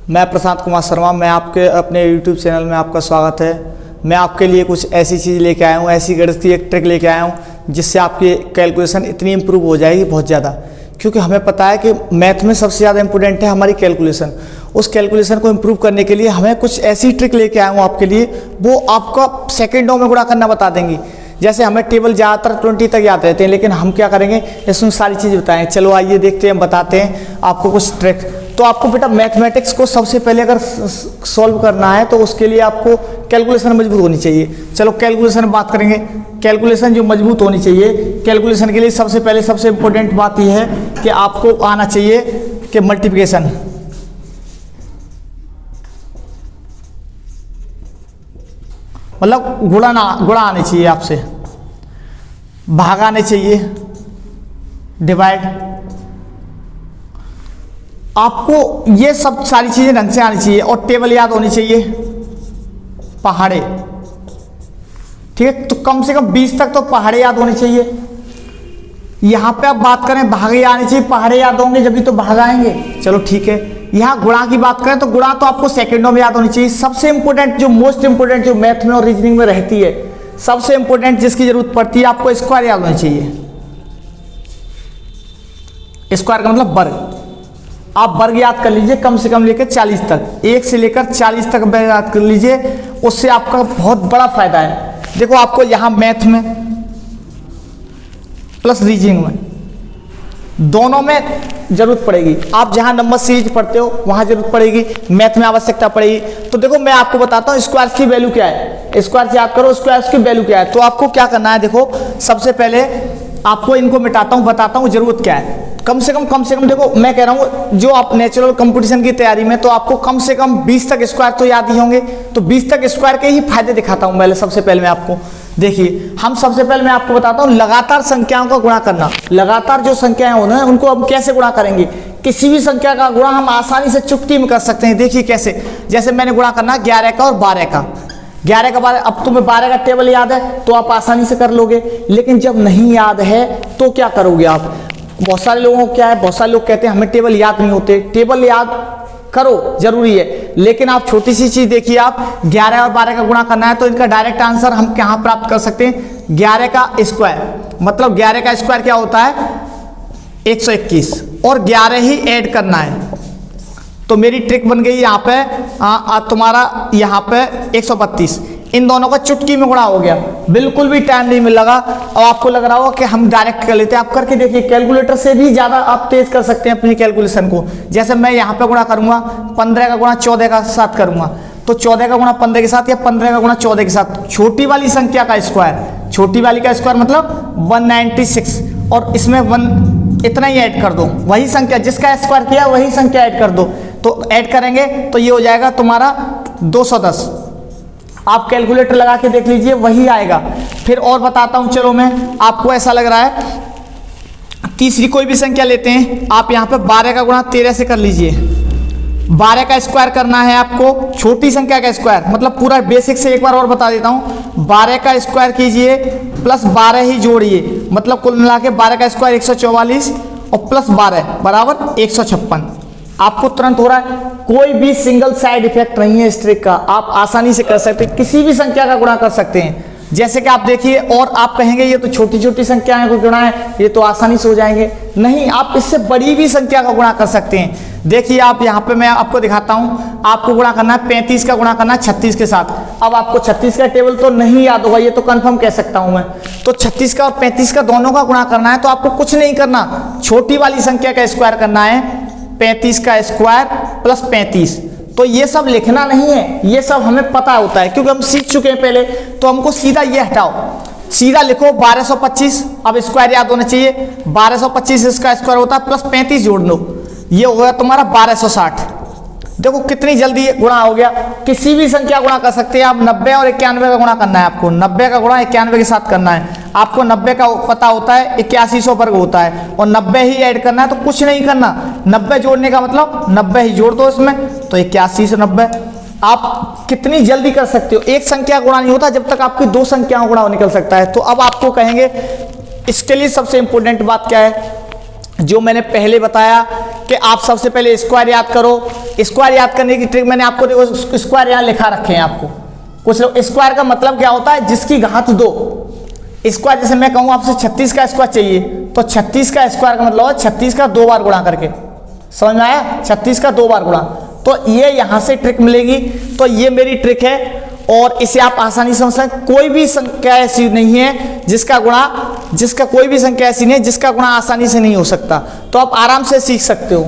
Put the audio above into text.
मैं प्रशांत कुमार शर्मा, मैं आपके अपने YouTube चैनल में आपका स्वागत है। मैं आपके लिए कुछ ऐसी चीज़ लेके आया हूँ, ऐसी गणित की एक ट्रिक लेके आया हूँ जिससे आपकी कैलकुलेशन इतनी इम्प्रूव हो जाएगी बहुत ज़्यादा। क्योंकि हमें पता है कि मैथ में सबसे ज़्यादा इंपॉर्टेंट है हमारी कैलकुलेशन। उस कैलकुलेशन को इम्प्रूव करने के लिए हमें कुछ ऐसी ट्रिक लेके आया हूँ आपके लिए, वो आपका सेकेंडों में गुणा करना बता देंगी। जैसे हमें टेबल ज़्यादातर 20 तक याद रहते हैं, लेकिन हम क्या करेंगे इसमें सारी चीज़ बताएं। चलो आइए देखते हैं, बताते हैं आपको कुछ ट्रिक। तो आपको बेटा मैथमेटिक्स को सबसे पहले अगर सॉल्व करना है तो उसके लिए आपको कैलकुलेशन मजबूत होनी चाहिए। चलो कैलकुलेशन में बात करेंगे। कैलकुलेशन जो मजबूत होनी चाहिए, कैलकुलेशन के लिए सबसे पहले सबसे इम्पोर्टेंट बात यह है कि आपको आना चाहिए कि मल्टीप्लिकेशन, मतलब गुणा आने चाहिए आपसे, भाग आने चाहिए, डिवाइड। आपको ये सब सारी चीजें ढंग से आनी चाहिए और टेबल याद होनी चाहिए, पहाड़े। ठीक है, तो कम से कम 20 तक तो पहाड़े याद होने चाहिए। यहां पे आप बात करें भागे आने चाहिए, पहाड़े याद होंगे जब भी तो भाग आएंगे। चलो ठीक है, यहाँ गुणा की बात करें तो गुणा तो आपको सेकंडों में याद होनी चाहिए। सबसे इंपॉर्टेंट जो मोस्ट इंपॉर्टेंट जो मैथ में और रीजनिंग में रहती है, सबसे इंपॉर्टेंट जिसकी जरूरत पड़ती है, आपको स्क्वायर याद होनी चाहिए। स्क्वायर का मतलब वर्ग। आप वर्ग याद कर लीजिए कम से कम लेकर 40 तक, 1 से लेकर 40 तक याद कर लीजिए, उससे आपका बहुत बड़ा फायदा है। देखो आपको यहां मैथ में प्लस रीजनिंग में दोनों में जरूरत पड़ेगी। आप जहां नंबर सीरीज पढ़ते हो वहां जरूरत पड़ेगी, मैथ में आवश्यकता पड़ेगी। तो देखो मैं आपको बताता हूं स्क्वायर की वैल्यू क्या है। स्क्वायर से याद करो स्क्वायर की वैल्यू क्या है। तो आपको क्या करना है, देखो सबसे पहले आपको इनको मिटाता हूं, बताता हूं जरूरत क्या है। कम से कम देखो मैं कह रहा हूं जो आप नेचुरल कंपटीशन की तैयारी में, तो आपको कम से कम 20 तक स्क्वायर तो याद ही होंगे। तो 20 तक स्क्वायर के ही फायदे दिखाता हूं पहले। सबसे पहले मैं आपको देखिए, हम सबसे पहले मैं आपको बताता हूं लगातार संख्याओं का गुणा करना। लगातार जो संख्याएं होना है उनको हम कैसे गुणा करेंगे। किसी भी संख्या का गुणा हम आसानी से चुटकी में कर सकते हैं। देखिए कैसे, जैसे मैंने गुणा करना 11 का और 12 का। 11 का 12, अब तुम्हें 12 का टेबल याद है तो आप आसानी से कर लोगे। लेकिन जब नहीं याद है तो क्या करोगे आप। बहुत सारे लोगों को क्या है, बहुत सारे लोग कहते हैं हमें टेबल याद नहीं होते। टेबल याद करो, जरूरी है, लेकिन आप छोटी सी चीज देखिए, आप 11 और 12 का गुणा करना है तो इनका डायरेक्ट आंसर हम कहां प्राप्त कर सकते हैं, 11 का स्क्वायर। मतलब 11 का स्क्वायर क्या होता है 121, और 11 ही ऐड करना है। तो मेरी ट्रिक बन गई यहाँ पे तुम्हारा यहाँ पे 132। इन दोनों का चुटकी में गुणा हो गया, बिल्कुल भी टाइम नहीं मिल लगा। और आपको लग रहा होगा कि हम डायरेक्ट कर लेते हैं, आप करके देखिए, कैलकुलेटर से भी ज्यादा आप तेज कर सकते हैं अपनी कैलकुलेशन को। जैसे मैं यहाँ पे गुणा करूंगा, 15 का गुणा 14 का साथ करूंगा, तो 14 का गुणा 15 के साथ या 15 का गुणा 14 के साथ, छोटी वाली संख्या का स्क्वायर, छोटी वाली का स्क्वायर मतलब 196, और इसमें 1 इतना ही ऐड कर दो, वही संख्या जिसका स्क्वायर किया वही संख्या ऐड कर दो। तो ऐड करेंगे तो ये हो जाएगा तुम्हारा 210। आप कैलकुलेटर लगा के देख लीजिए, वही आएगा। फिर और बताता हूं, चलो मैं आपको ऐसा लग रहा है, तीसरी कोई भी संख्या लेते हैं। आप यहाँ पे 12 का गुणा 13 से कर लीजिए। 12 का स्क्वायर करना है आपको, छोटी संख्या का स्क्वायर, मतलब पूरा बेसिक से एक बार और बता देता हूं। 12 का स्क्वायर कीजिए प्लस 12 ही जोड़िए, मतलब कुल मिला के 12 का स्क्वायर 144 और प्लस 12 बराबर 156। आपको तुरंत हो रहा है, कोई भी सिंगल साइड इफेक्ट नहीं है इस ट्रिक का। आप आसानी से कर सकते हैं, किसी भी संख्या का गुणा कर सकते हैं। जैसे कि आप देखिए, और आप कहेंगे ये तो छोटी छोटी संख्याएं को गुणा है, ये तो आसानी से हो जाएंगे। नहीं, आप इससे बड़ी भी संख्या का गुणा कर सकते हैं। देखिए आप यहाँ पे मैं आपको दिखाता हूँ, आपको गुणा करना है 35 का गुणा करना है 36 के साथ। अब आपको 36 का टेबल तो नहीं याद होगा, ये तो कंफर्म कह सकता हूं मैं। तो 36 का और 35 का दोनों का गुणा करना है, तो आपको कुछ नहीं करना, छोटी वाली संख्या का स्क्वायर करना है। 35 का स्क्वायर प्लस 35, तो ये सब लिखना नहीं है, ये सब हमें पता होता है क्योंकि हम सीख चुके हैं पहले। तो हमको सीधा ये हटाओ, सीधा लिखो 1225। अब स्क्वायर याद होना चाहिए, 1225 इसका स्क्वायर होता है प्लस 35 जोड़ लो, ये हो गया तुम्हारा 1260। देखो कितनी जल्दी गुणा हो गया। किसी भी संख्या गुणा कर सकते हैं आप। 90 और 91 का गुणा करना है आपको, 90 का गुणा 91 के साथ करना है। आपको 90 का पता होता है 8100 वर्ग होता है, और 90 ही ऐड करना है, तो कुछ नहीं करना। 90 जोड़ने का मतलब 90 ही जोड़ दो इसमें, तो 81 से 90। आप कितनी जल्दी कर सकते हो। एक संख्या गुणा नहीं होता जब तक आपकी 2 संख्याओं गुणा निकल सकता है। तो अब आपको कहेंगे इसके लिए सबसे इंपॉर्टेंट बात क्या है, जो मैंने पहले बताया कि आप सबसे पहले स्क्वायर याद करो। स्क्वायर याद करने की ट्रिक मैंने आपको, देखो स्क्वायर यहाँ लिखा रखे हैं आपको कुछ लोग। स्क्वायर का मतलब क्या होता है, जिसकी घात 2। स्क्वायर जैसे मैं कहूँ आपसे 36 का स्क्वायर चाहिए, तो 36 का स्क्वायर का मतलब है 36 का 2 बार गुणा करके। समझ में आया? 36 का 2 बार गुणा। तो ये यहाँ से ट्रिक मिलेगी। तो ये मेरी ट्रिक है और इसे आप आसानी से समझ सकते हैं। कोई भी संख्या ऐसी नहीं है जिसका गुणा, कोई भी संख्या ऐसी नहीं है जिसका गुणा आसानी से नहीं हो सकता। तो आप आराम से सीख सकते हो।